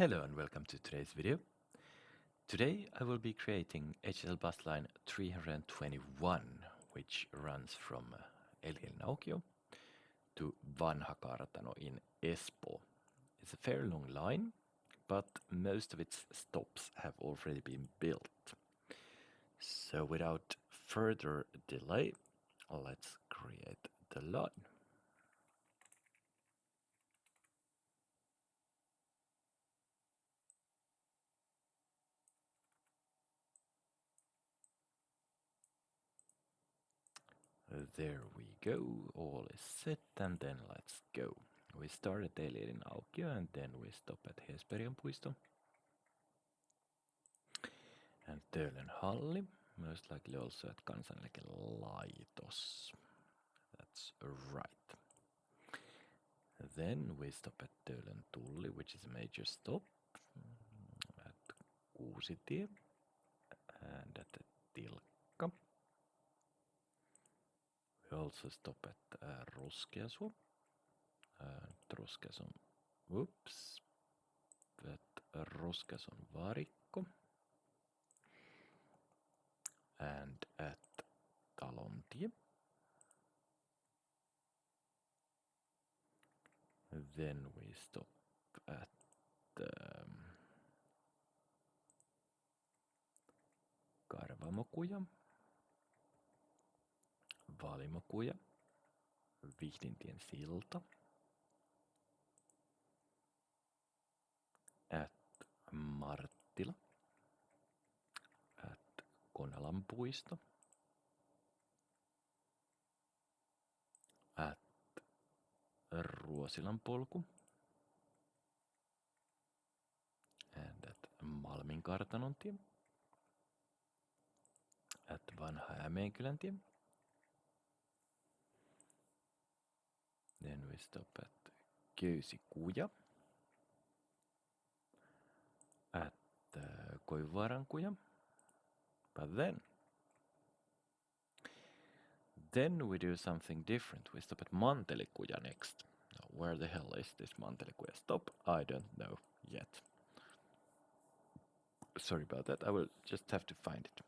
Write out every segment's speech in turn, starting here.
Hello and welcome to today's video. Today I will be creating HSL bus line 321, which runs from Helsinki to Vanha Kartano in Espoo. It's a fairly long line, but most of its stops have already been built. So without further delay, let's create the line. There we go, all is set, and then let's go. We start at Helsinki and then we stop at Hesperian puisto. And Töölön halli, most likely also at Kansaneläkelaitos. That's right. Then we stop at Töölön tulli, which is a major stop, at Kuusitie and at Tilkka. We also stop at Ruskeasuo. Ruskeasuon, whoops, at Ruskeasuon varikko. And at Talontie. Then we stop at Karvamokuja, Valimokuja, Vihdintien silta, at Marttila, at Konalan puisto, at Ruosilan polku, and at Malmin kartanontie, at Vanha Hämeenkyläntie. Then we stop at Köysikuja, at Koivaarankuja, but then we do something different. We stop at Mantelikuja next. Now, where the hell is this Mantelikuja stop? I don't know yet. Sorry about that, I will just have to find it.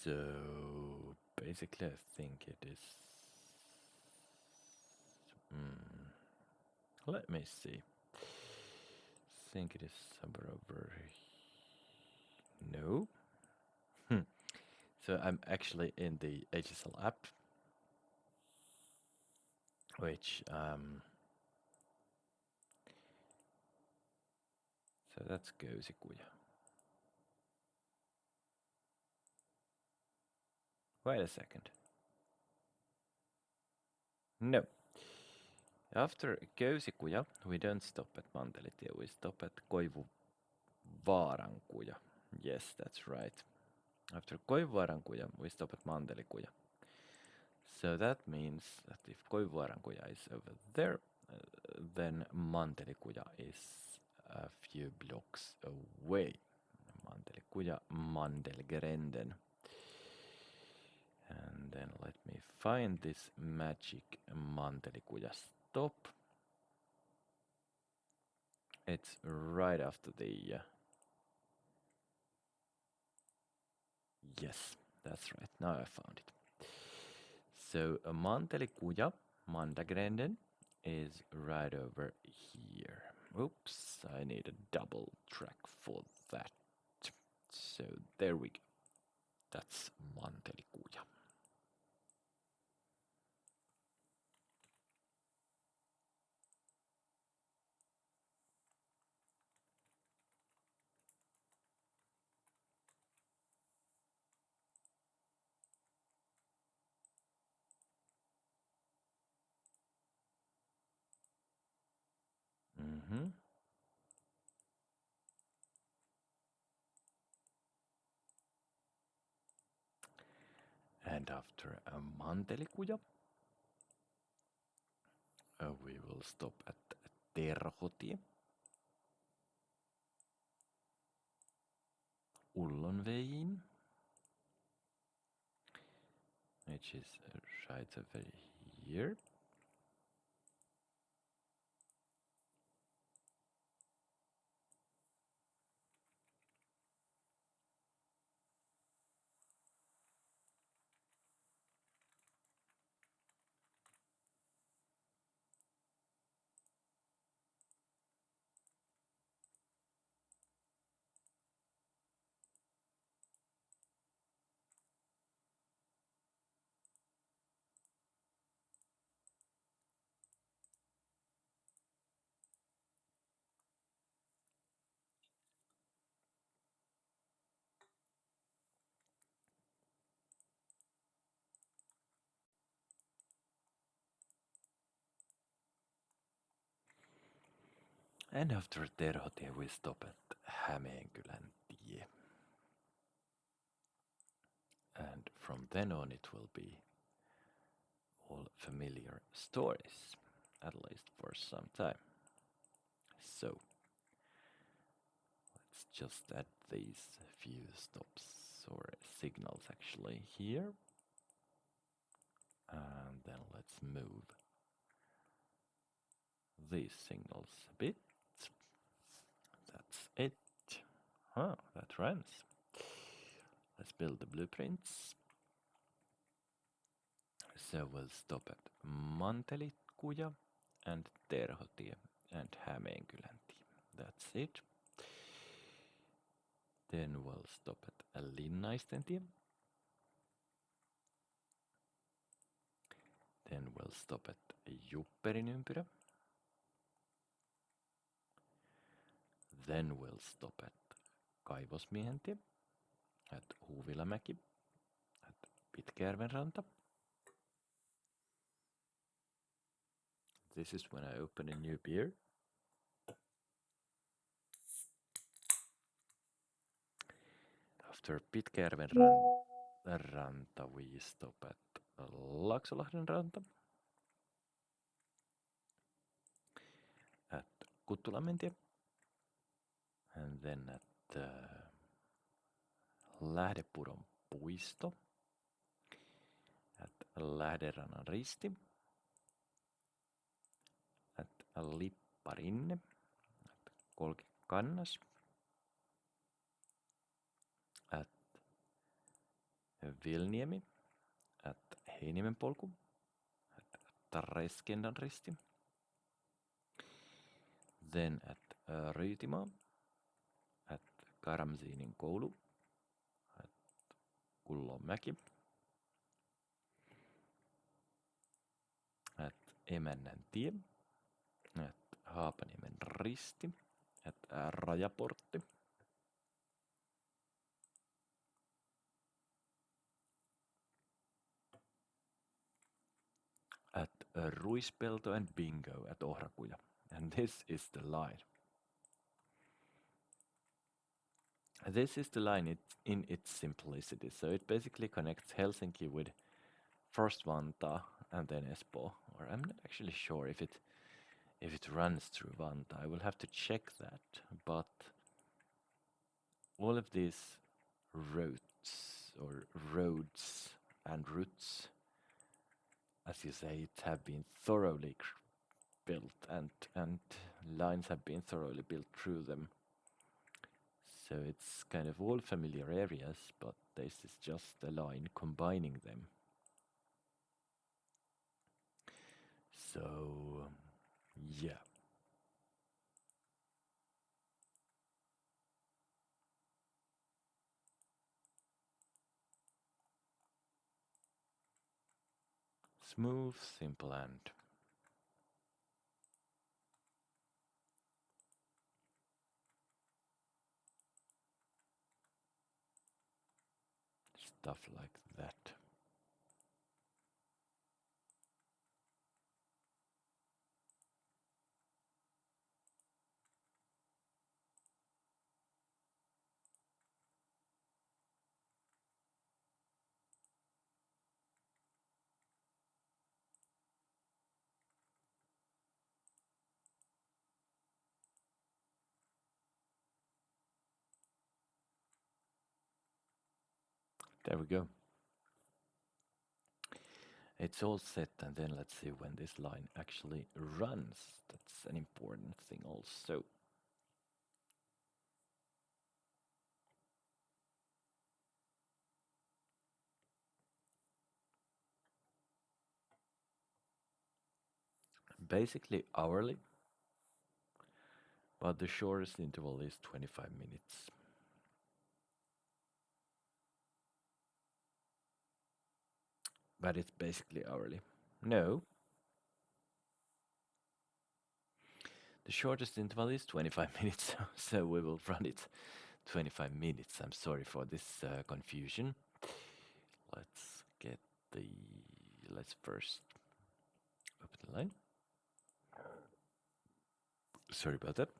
So basically I think it is... let me see. I think it is somewhere over... No. So I'm actually in the HSL app, which so that's Köysikuja. Wait a second. No. After Köysikuja, we don't stop at Mantelitie, we stop at Koivuvaarankuja. Yes, that's right. After Koivuvaarankuja, we stop at Mantelikuja. So that means that if Koivuvaarankuja is over there, then Mantelikuja is a few blocks away. Mantelikuja, Mandelgränden. And then let me find this magic Mantelikuja stop. It's right after the... yes, that's right, now I found it. So Mantelikuja, Mandelgränden, is right over here. Oops, I need a double track for that. So there we go. That's Mantelikuja. And after Mantelikuja, we will stop at Terhotie, Ullonvein, which is right over here. And after Terhotie we stop at Hämeenkylän tie. And from then on it will be all familiar stories, at least for some time. So, let's just add these few stops or signals actually here. And then let's move these signals a bit. That's it. That runs. Let's build the blueprints. So we'll stop at Mantelikkuja and Terhotie and Hämeenkyläntie. That's it. Then we'll stop at Linnaistentie. Then we'll stop at Jupperinympyrä. Then we'll stop at Kaivosmiehentie, at Huvilamäki, at Pitkäjärvenranta. This is when I open a new beer. After Pitkäjärvenranta we stop at Laksolahden ranta, at Kuttulammentie, and then at Lähdepuron puisto, at Lähderannan risti, at Lipparinne, at Kolkekannas, at Vilniemi, at Heinimenpolku, at Tareskendan risti, then at Ryytimaa, at Karamziinin koulu, at Kullonmäki, at Emännäntie, at Haapaniemen risti, at Rajaportti, at Ruispelto and Bingo at Ohrakuja. And this is the line. This is the line in its simplicity. So it basically connects Helsinki with first Vantaa and then Espoo. Or I'm not actually sure if it runs through Vantaa. I will have to check that. But all of these routes or roads and routes, as you say, it have been thoroughly built and lines have been thoroughly built through them. So it's kind of all familiar areas, but this is just a line combining them. So, yeah. Smooth, simple, and stuff like that. There we go. It's all set, and then let's see when this line actually runs. That's an important thing also. Basically hourly, but the shortest interval is 25 minutes. But it's basically hourly. No. The shortest interval is 25 minutes, so we will run it 25 minutes. I'm sorry for this confusion. Let's first open the line. Sorry about that.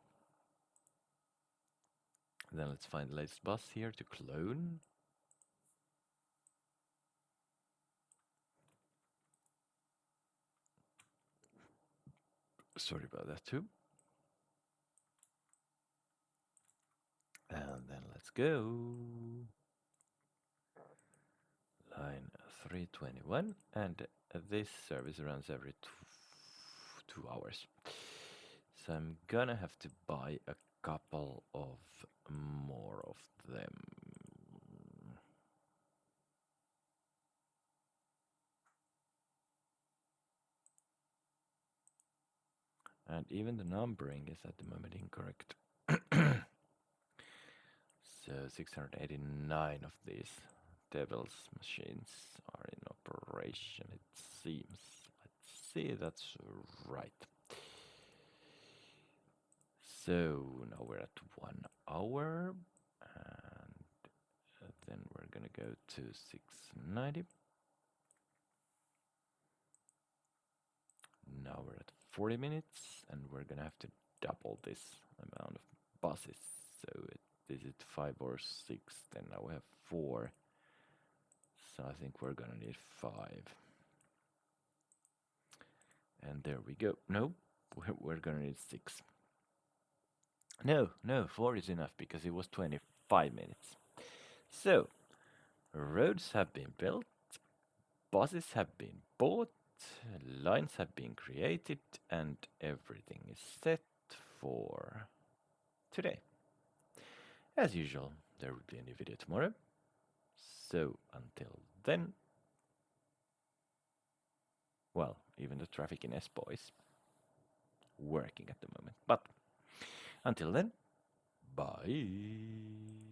Then let's find the latest bus here to clone. Sorry about that too. And then let's go. Line 321, and this service runs every 2 hours. So I'm gonna have to buy a couple of more of them. And even the numbering is at the moment incorrect. So 689 of these devil's machines are in operation, it seems. Let's see, that's right. So now we're at 1 hour, and then we're gonna go to 690. Now we're at 40 minutes, and we're gonna have to double this amount of buses. So is it 5 or 6? Then now we have 4. So I think we're gonna need 5. And there we go. No, we're gonna need 6. No, 4 is enough because it was 25 minutes. So, roads have been built, buses have been bought, lines have been created, and everything is set for today. As usual, there will be a new video tomorrow. So until then, well, even the traffic in Espoo is working at the moment. But until then, bye.